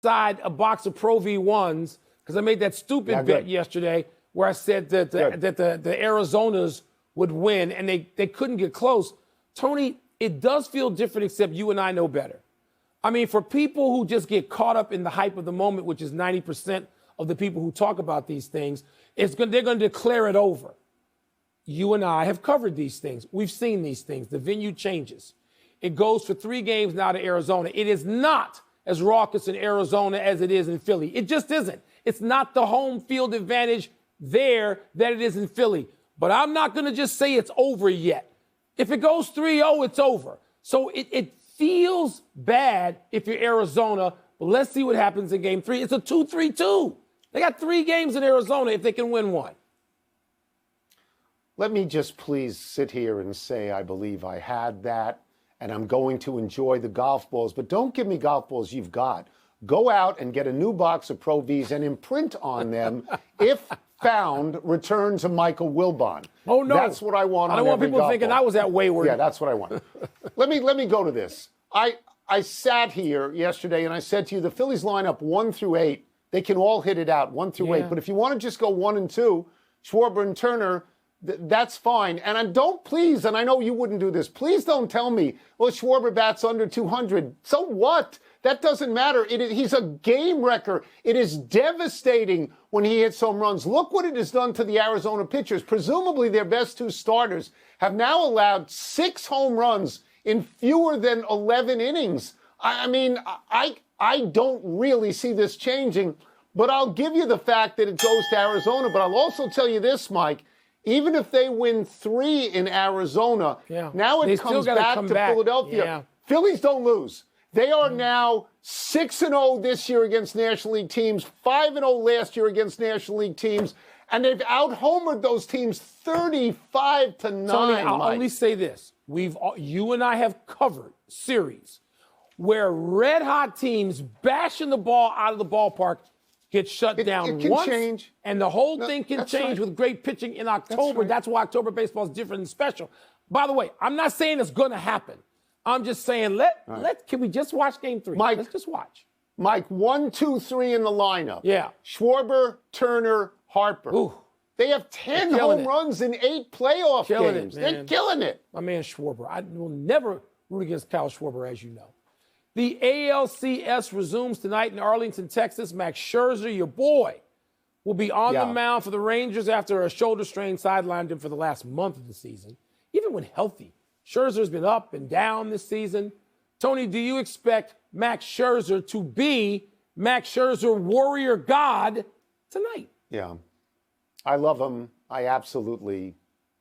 side a box of Pro V1s because I made that stupid bet yesterday where I said that the Arizonas would win and they couldn't get close. Tony, it does feel different, except you and I know better. I mean, for people who just get caught up in the hype of the moment, which is 90% of the people who talk about these things, they're going to declare it over. You and I have covered these things. We've seen these things. The venue changes. It goes for 3 games now to Arizona. It is not as raucous in Arizona as it is in Philly. It just isn't. It's not the home field advantage there that it is in Philly. But I'm not going to just say it's over yet. If it goes 3-0, it's over. So it feels bad if you're Arizona, but let's see what happens in game 3. It's a 2-3-2. They got 3 games in Arizona if they can win one. Let me just please sit here and say I believe I had that, and I'm going to enjoy the golf balls. But don't give me golf balls you've got. Go out and get a new box of Pro Vs and imprint on them, if found, return to Michael Wilbon. Oh, no. That's what I want. I don't want people thinking ball. I was that wayward. Yeah, that's what I want. Let me go to this. I sat here yesterday and I said to you, the Phillies lineup 1 through 8, they can all hit it out 1 through 8. But if you want to just go 1 and 2, Schwarber and Turner, that's fine. And don't please, and I know you wouldn't do this, please don't tell me, well, Schwarber bats under 200. So what? That doesn't matter. He's a game wrecker. It is devastating when he hits home runs. Look what it has done to the Arizona pitchers. Presumably their best 2 starters have now allowed 6 home runs in fewer than 11 innings. I mean, I don't really see this changing, but I'll give you the fact that it goes to Arizona. But I'll also tell you this, Mike. Even if they win 3 in Arizona, now it comes back to Philadelphia. Yeah. Phillies don't lose. They are now 6-0 this year against National League teams, 5-0 last year against National League teams, and they've out-homered those teams 35-9. Tony, I'll only say this. You and I have covered series where red-hot teams bashing the ball out of the ballpark get shut down it can once, change. And the whole thing can change with great pitching in October. That's why October baseball is different and special. By the way, I'm not saying it's going to happen. I'm just saying, can we just watch game 3? Mike, let's just watch. Mike, 1, 2, 3 in the lineup. Yeah. Schwarber, Turner, Harper. Ooh. They have 10 home runs in 8 playoff games. They're killing it. My man Schwarber. I will never root against Kyle Schwarber, as you know. The ALCS resumes tonight in Arlington, Texas. Max Scherzer, your boy, will be on the mound for the Rangers after a shoulder strain sidelined him for the last month of the season. Even when healthy, Scherzer's been up and down this season. Tony, do you expect Max Scherzer to be Max Scherzer, warrior god, tonight? Yeah. I love him. I absolutely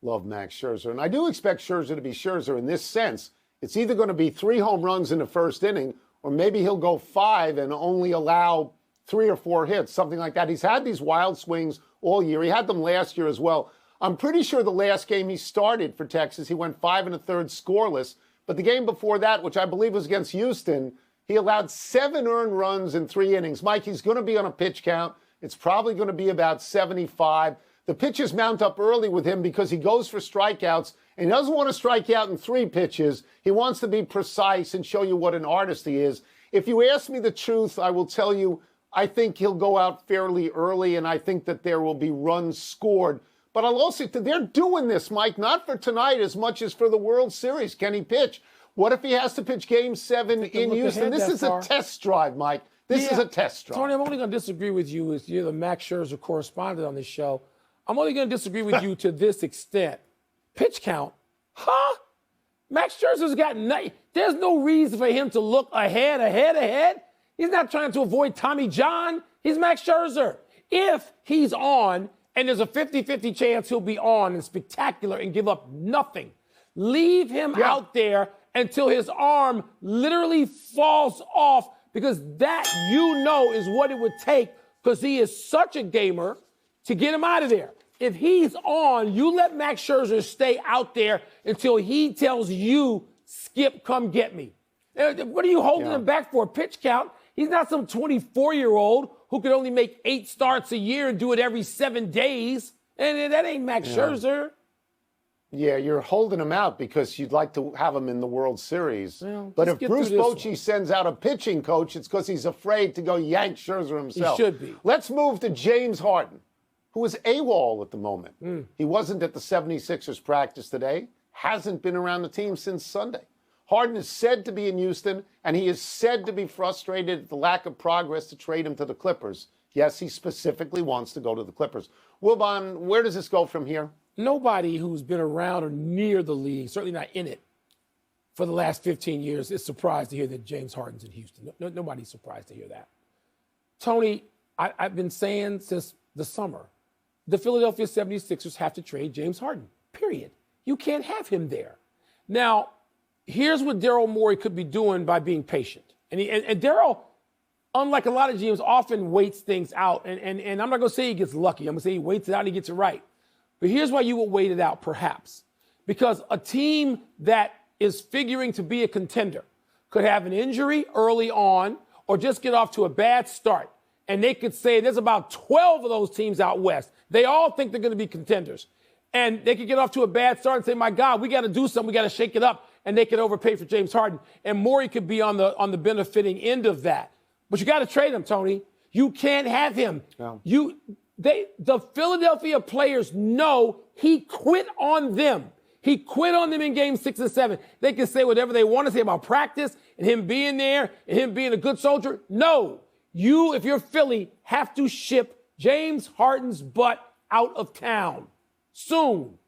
love Max Scherzer. And I do expect Scherzer to be Scherzer in this sense. It's either going to be 3 home runs in the first inning, or maybe he'll go 5 and only allow 3 or 4 hits, something like that. He's had these wild swings all year. He had them last year as well. I'm pretty sure the last game he started for Texas, he went 5 1/3 scoreless. But the game before that, which I believe was against Houston, he allowed 7 earned runs in 3 innings. Mike, he's going to be on a pitch count. It's probably going to be about 75. The pitches mount up early with him because he goes for strikeouts, and he doesn't want to strike out in 3 pitches. He wants to be precise and show you what an artist he is. If you ask me the truth, I will tell you I think he'll go out fairly early, and I think that there will be runs scored. But I'll also say they're doing this, Mike, not for tonight as much as for the World Series. Can he pitch? What if he has to pitch Game 7 in Houston? This is a test drive, Mike. This is a test drive. Tony, I'm only going to disagree with you as you're the Max Scherzer correspondent on this show. I'm only going to disagree with you to this extent. Pitch count? Huh? Max Scherzer's got there's no reason for him to look ahead. He's not trying to avoid Tommy John. He's Max Scherzer. If he's on, and there's a 50-50 chance he'll be on and spectacular and give up nothing, leave him out there until his arm literally falls off, because that, is what it would take, because he is such a gamer, to get him out of there. If he's on, you let Max Scherzer stay out there until he tells you, Skip, come get me. What are you holding him back for? A pitch count? He's not some 24-year-old who could only make 8 starts a year and do it every 7 days. And that ain't Max Scherzer. Yeah, you're holding him out because you'd like to have him in the World Series. Well, but if Bruce Bochy sends out a pitching coach, it's because he's afraid to go yank Scherzer himself. He should be. Let's move to James Harden, who is AWOL at the moment. He wasn't at the 76ers practice today, hasn't been around the team since Sunday. Harden is said to be in Houston, and he is said to be frustrated at the lack of progress to trade him to the Clippers. Yes, he specifically wants to go to the Clippers. Wilbon, where does this go from here? Nobody who's been around or near the league, certainly not in it, for the last 15 years is surprised to hear that James Harden's in Houston. Nobody's surprised to hear that. Tony, I've been saying since the summer, the Philadelphia 76ers have to trade James Harden, period. You can't have him there. Now, here's what Daryl Morey could be doing by being patient. And Daryl, unlike a lot of GMs, often waits things out. And I'm not going to say he gets lucky. I'm going to say he waits it out and he gets it right. But here's why you will wait it out, perhaps. Because a team that is figuring to be a contender could have an injury early on or just get off to a bad start. And they could say there's about 12 of those teams out west. They all think they're going to be contenders. And they could get off to a bad start and say, my God, we got to do something. We got to shake it up. And they could overpay for James Harden. And Morey could be on the benefiting end of that. But you got to trade him, Tony. You can't have him. No. The Philadelphia players know he quit on them. He quit on them in game 6 and 7. They can say whatever they want to say about practice and him being there and him being a good soldier. No, you, if you're Philly, have to ship James Harden's butt out of town soon.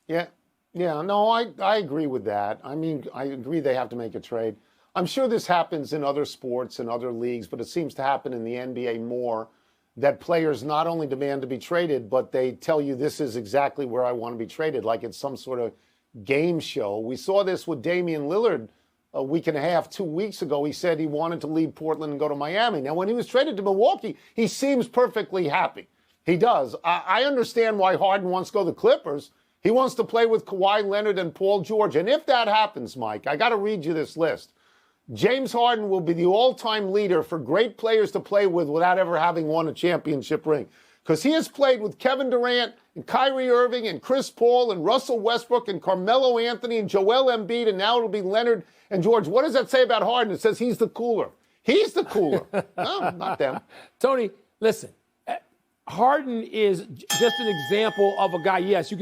Yeah, no, I agree with that. I mean, I agree they have to make a trade. I'm sure this happens in other sports and other leagues, but it seems to happen in the NBA more. That players not only demand to be traded, but they tell you this is exactly where I want to be traded, like it's some sort of game show. We saw this with Damian Lillard a week and a half, 2 weeks ago. He said he wanted to leave Portland and go to Miami. Now, when he was traded to Milwaukee, he seems perfectly happy. He does. I understand why Harden wants to go to the Clippers. He wants to play with Kawhi Leonard and Paul George. And if that happens, Mike, I got to read you this list. James Harden will be the all-time leader for great players to play with without ever having won a championship ring. Because he has played with Kevin Durant and Kyrie Irving and Chris Paul and Russell Westbrook and Carmelo Anthony and Joel Embiid, and now it'll be Leonard and George. What does that say about Harden? It says he's the cooler. He's the cooler. No, not them. Tony, listen, Harden is just an example of a guy, yes, you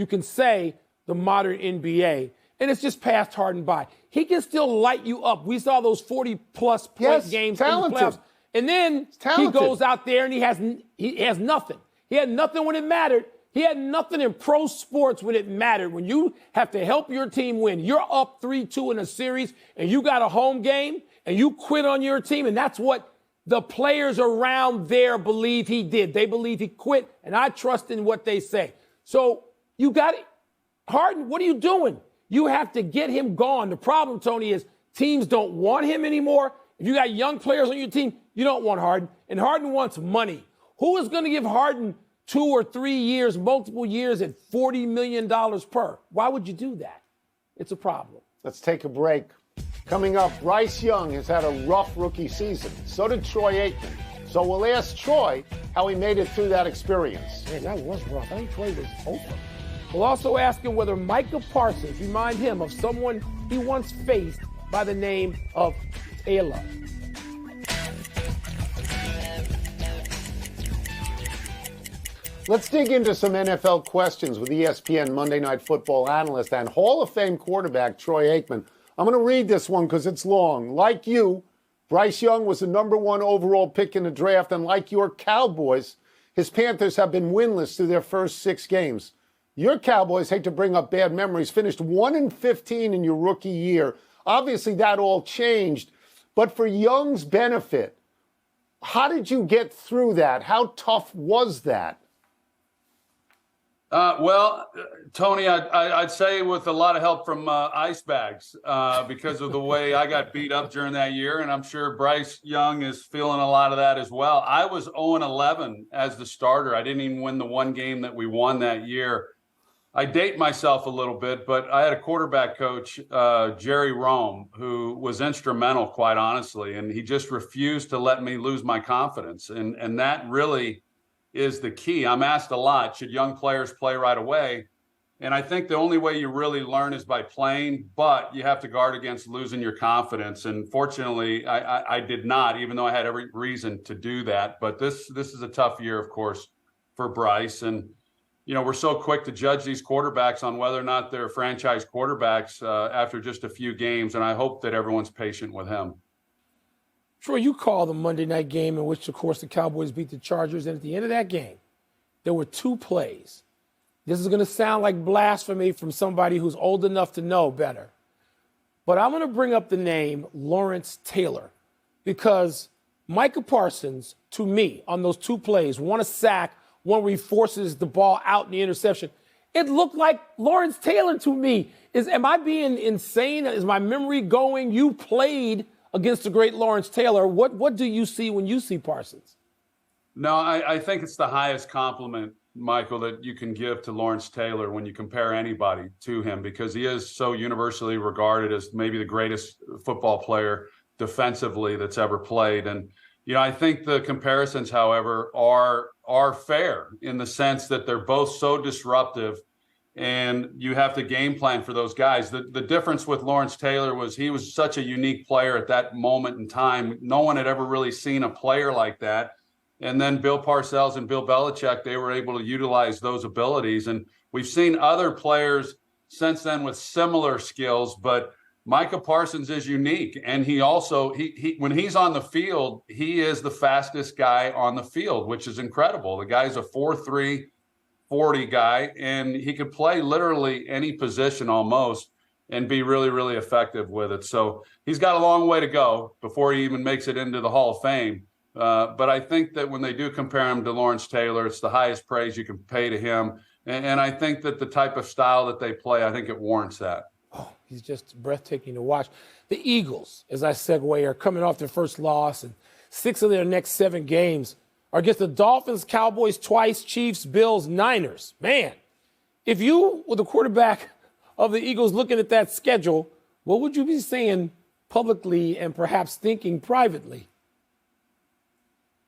can say the modern NBA, and it's just passed Harden by. He can still light you up. We saw those 40-plus point games talented. In the playoffs. And then he goes out there and he has nothing. He had nothing when it mattered. He had nothing in pro sports when it mattered. When you have to help your team win, you're up 3-2 in a series and you got a home game and you quit on your team, and that's what the players around there believe he did. They believe he quit, and I trust in what they say. So you got it. Harden, what are you doing? You have to get him gone. The problem, Tony, is teams don't want him anymore. If you got young players on your team, you don't want Harden. And Harden wants money. Who is going to give Harden 2 or 3 years, multiple years at $40 million per? Why would you do that? It's a problem. Let's take a break. Coming up, Bryce Young has had a rough rookie season. So did Troy Aikman. So we'll ask Troy how he made it through that experience. Man, that was rough. I think Troy was over. We'll also ask him whether Micah Parsons remind him of someone he once faced by the name of Taylor. Let's dig into some NFL questions with ESPN Monday Night Football analyst and Hall of Fame quarterback Troy Aikman. I'm going to read this one because it's long. Like you, Bryce Young was the #1 overall pick in the draft, and like your Cowboys, his Panthers have been winless through their first 6 games. Your Cowboys, hate to bring up bad memories, finished 1-15 in your rookie year. Obviously, that all changed. But for Young's benefit, how did you get through that? How tough was that? Well, Tony, I'd say with a lot of help from ice bags because of the way I got beat up during that year. And I'm sure Bryce Young is feeling a lot of that as well. I was 0-11 as the starter. I didn't even win the one game that we won that year. I date myself a little bit, but I had a quarterback coach, Jerry Rome, who was instrumental, quite honestly, and he just refused to let me lose my confidence. And that really is the key. I'm asked a lot, should young players play right away? And I think the only way you really learn is by playing, but you have to guard against losing your confidence. And fortunately, I did not, even though I had every reason to do that. But this is a tough year, of course, for Bryce. And, we're so quick to judge these quarterbacks on whether or not they're franchise quarterbacks after just a few games. And I hope that everyone's patient with him. Troy, you called the Monday night game in which, of course, the Cowboys beat the Chargers. And at the end of that game, there were 2 plays. This is going to sound like blasphemy from somebody who's old enough to know better. But I'm going to bring up the name Lawrence Taylor because Micah Parsons, to me, on those 2 plays, one a sack, one where he forces the ball out in the interception, it looked like Lawrence Taylor to me. Am I being insane? Is my memory going? You played against the great Lawrence Taylor. What do you see when you see Parsons? No, I think it's the highest compliment, Michael, that you can give to Lawrence Taylor when you compare anybody to him, because he is so universally regarded as maybe the greatest football player defensively that's ever played. And, I think the comparisons, however, are fair in the sense that they're both so disruptive and you have to game plan for those guys. The difference with Lawrence Taylor was he was such a unique player at that moment in time. No one had ever really seen a player like that. And then Bill Parcells and Bill Belichick, they were able to utilize those abilities. And we've seen other players since then with similar skills, but Micah Parsons is unique. And he also, he when he's on the field, he is the fastest guy on the field, which is incredible. The guy's a 4.3 40 guy, and he could play literally any position almost and be really, really effective with it. So he's got a long way to go before he even makes it into the Hall of Fame. But I think that when they do compare him to Lawrence Taylor, it's the highest praise you can pay to him. And I think that the type of style that they play, I think it warrants that. Oh, he's just breathtaking to watch. The Eagles, as I segue, are coming off their first loss, and 6 of their next 7 games are against the Dolphins, Cowboys twice, Chiefs, Bills, Niners. Man, if you were the quarterback of the Eagles looking at that schedule, what would you be saying publicly and perhaps thinking privately?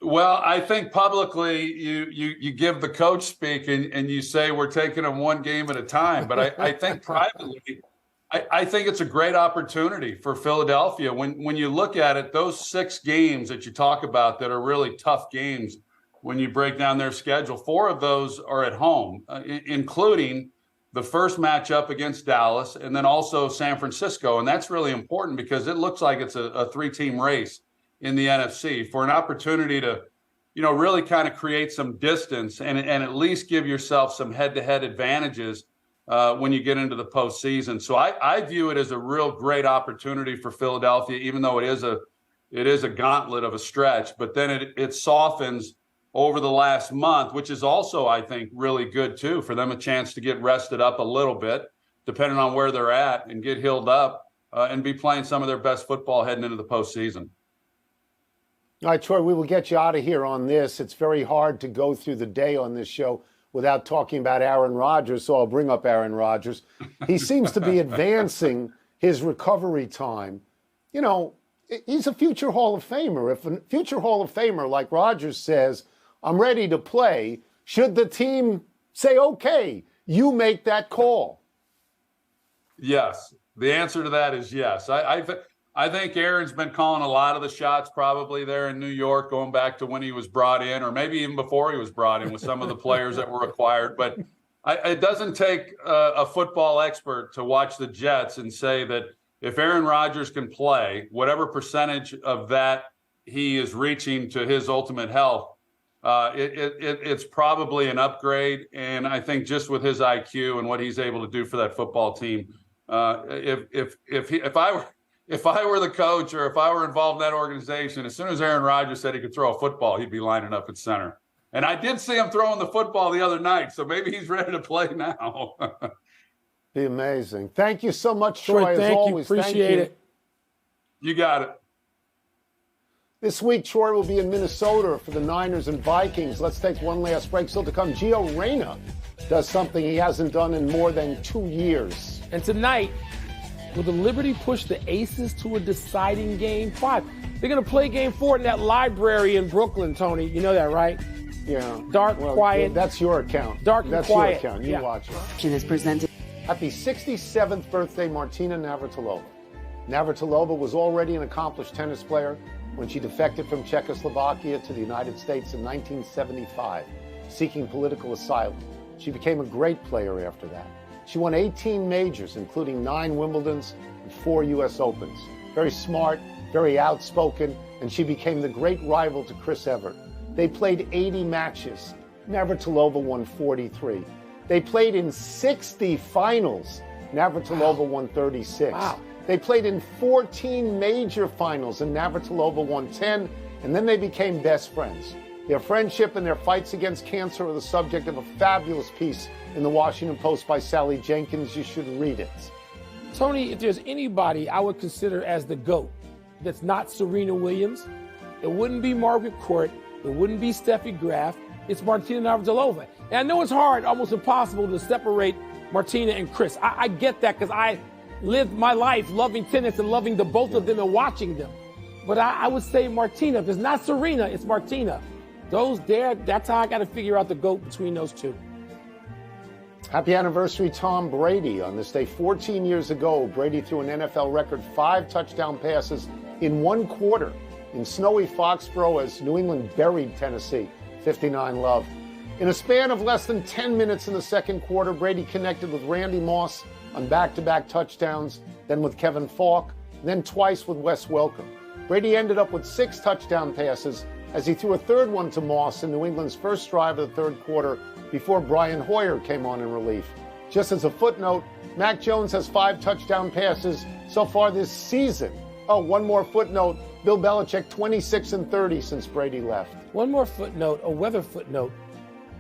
Well, I think publicly you give the coach speak and you say we're taking them one game at a time. But I think privately, I think it's a great opportunity for Philadelphia. When you look at it, those 6 games that you talk about that are really tough games, when you break down their schedule, 4 of those are at home, including the first matchup against Dallas and then also San Francisco. And that's really important because it looks like it's a 3-team race in the NFC for an opportunity to, really kind of create some distance and at least give yourself some head-to-head advantages when you get into the postseason. So I view it as a real great opportunity for Philadelphia, even though it is a gauntlet of a stretch. But then it softens over the last month, which is also, I think, really good too, for them a chance to get rested up a little bit, depending on where they're at, and get healed up and be playing some of their best football heading into the postseason. All right, Troy, we will get you out of here on this. It's very hard to go through the day on this show without talking about Aaron Rodgers, so I'll bring up Aaron Rodgers. He seems to be advancing his recovery time. He's a future Hall of Famer. If a future Hall of Famer like Rodgers says, I'm ready to play, should the team say, okay, you make that call? Yes. The answer to that is yes. I think Aaron's been calling a lot of the shots probably there in New York, going back to when he was brought in, or maybe even before he was brought in with some of the players that were acquired. But it doesn't take a football expert to watch the Jets and say that if Aaron Rodgers can play, whatever percentage of that he is reaching to his ultimate health, it's probably an upgrade. And I think just with his IQ and what he's able to do for that football team, if I were the coach or if I were involved in that organization, as soon as Aaron Rodgers said he could throw a football, he'd be lining up at center. And I did see him throwing the football the other night, so maybe he's ready to play now. Be amazing. Thank you so much, Troy, as always. Appreciate it. You got it. This week, Troy will be in Minnesota for the Niners and Vikings. Let's take one last break. Still to come, Gio Reyna does something he hasn't done in more than 2 years. And tonight, will the Liberty push the Aces to a deciding Game 5? They're going to play Game 4 in that library in Brooklyn, Tony. You know that, right? Yeah. Dark, quiet. That's your account. Dark and that's quiet. That's your account. You watch it. Interruption is presented. Happy 67th birthday, Martina Navratilova. Navratilova was already an accomplished tennis player when she defected from Czechoslovakia to the United States in 1975, seeking political asylum. She became a great player after that. She won 18 majors, including 9 Wimbledons and 4 U.S. Opens. Very smart, very outspoken, and she became the great rival to Chris Evert. They played 80 matches. Navratilova won 43. They played in 60 finals. Navratilova won 36. Wow. They played in 14 major finals, and Navratilova won 10, and then they became best friends. Their friendship and their fights against cancer are the subject of a fabulous piece in the Washington Post by Sally Jenkins. You should read it. Tony, if there's anybody I would consider as the GOAT that's not Serena Williams, it wouldn't be Margaret Court, it wouldn't be Steffi Graf, it's Martina Navratilova. And I know it's hard, almost impossible to separate Martina and Chris. I get that because I lived my life loving tennis and loving the both of them and watching them. But I would say Martina. If it's not Serena, it's Martina. That's how I got to figure out the GOAT between those two. Happy anniversary, Tom Brady. On this day 14 years ago, Brady threw an NFL record 5 touchdown passes in 1 quarter in snowy Foxborough as New England buried Tennessee 59-0. In a span of less than 10 minutes in the second quarter, Brady connected with Randy Moss on back-to-back touchdowns, then with Kevin Falk, then twice with Wes Welcome. Brady ended up with 6 touchdown passes as he threw a third one to Moss in New England's first drive of the third quarter before Brian Hoyer came on in relief. Just as a footnote, Mac Jones has 5 touchdown passes so far this season. Oh, one more footnote, Bill Belichick 26-30 since Brady left. One more footnote, a weather footnote.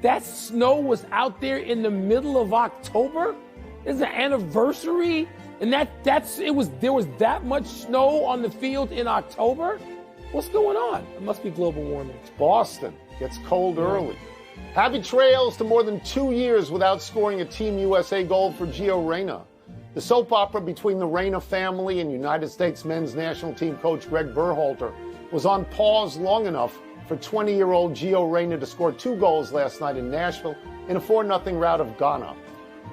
That snow was out there in the middle of October? It's an anniversary? And there was that much snow on the field in October? What's going on? It must be global warming. It's Boston. Gets cold early. Happy trails to more than 2 years without scoring a Team USA goal for Gio Reyna. The soap opera between the Reyna family and United States men's national team coach Greg Berhalter was on pause long enough for 20-year-old Gio Reyna to score 2 goals last night in Nashville in a 4-0 rout of Ghana.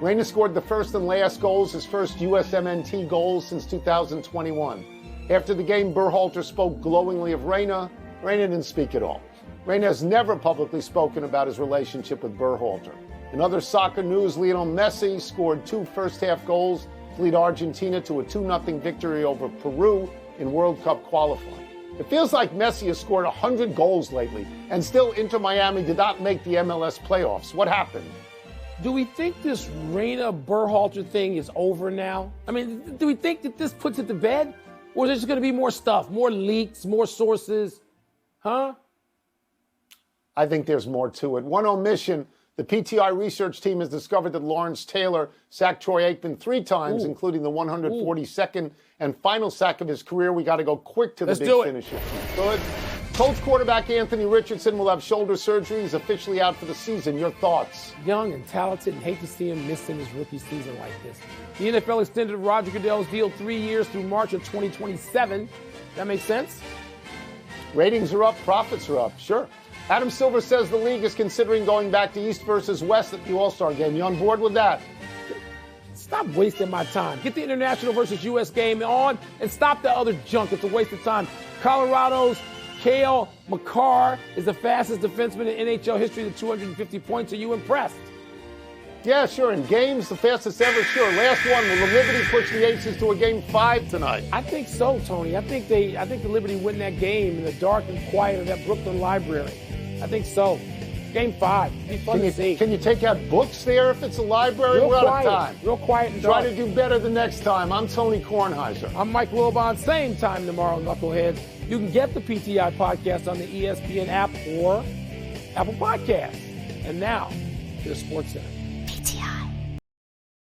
Reyna scored the first and last goals, his first USMNT goals since 2021. After the game, Berhalter spoke glowingly of Reyna. Reyna didn't speak at all. Reyna has never publicly spoken about his relationship with Berhalter. In other soccer news, Lionel Messi scored 2 first-half goals to lead Argentina to a 2-0 victory over Peru in World Cup qualifying. It feels like Messi has scored 100 goals lately, and still Inter Miami did not make the MLS playoffs. What happened? Do we think this Reyna-Berhalter thing is over now? I mean, do we think that this puts it to bed? Or is there just going to be more stuff, more leaks, more sources? Huh? I think there's more to it. One omission, the PTI research team has discovered that Lawrence Taylor sacked Troy Aikman 3 times, including the 142nd and final sack of his career. We got to go quick to the big finisher. Good. Colts quarterback Anthony Richardson will have shoulder surgery. He's officially out for the season. Your thoughts? Young and talented, and hate to see him missing his rookie season like this. The NFL extended Roger Goodell's deal 3 years through March of 2027. That makes sense? Ratings are up, profits are up, sure. Adam Silver says the league is considering going back to East versus West at the All-Star game. You on board with that? Stop wasting my time. Get the international versus U.S. game on and stop the other junk. It's a waste of time. Colorado's Cale Makar is the fastest defenseman in NHL history to 250 points. Are you impressed? Yeah, sure. In games, the fastest ever, sure. Last one, will the Liberty push the Aces to a game 5 tonight? I think so, Tony. I think the Liberty win that game in the dark and quiet of that Brooklyn library. I think so. Game 5. It'd be fun to see. Can you take out books there if it's a library? We're out of time. Real quiet and dark. Try to do better the next time. I'm Tony Kornheiser. I'm Mike Wilbon. Same time tomorrow, Knuckleheads. You can get the PTI podcast on the ESPN app or Apple Podcasts. And now to the Sports Center.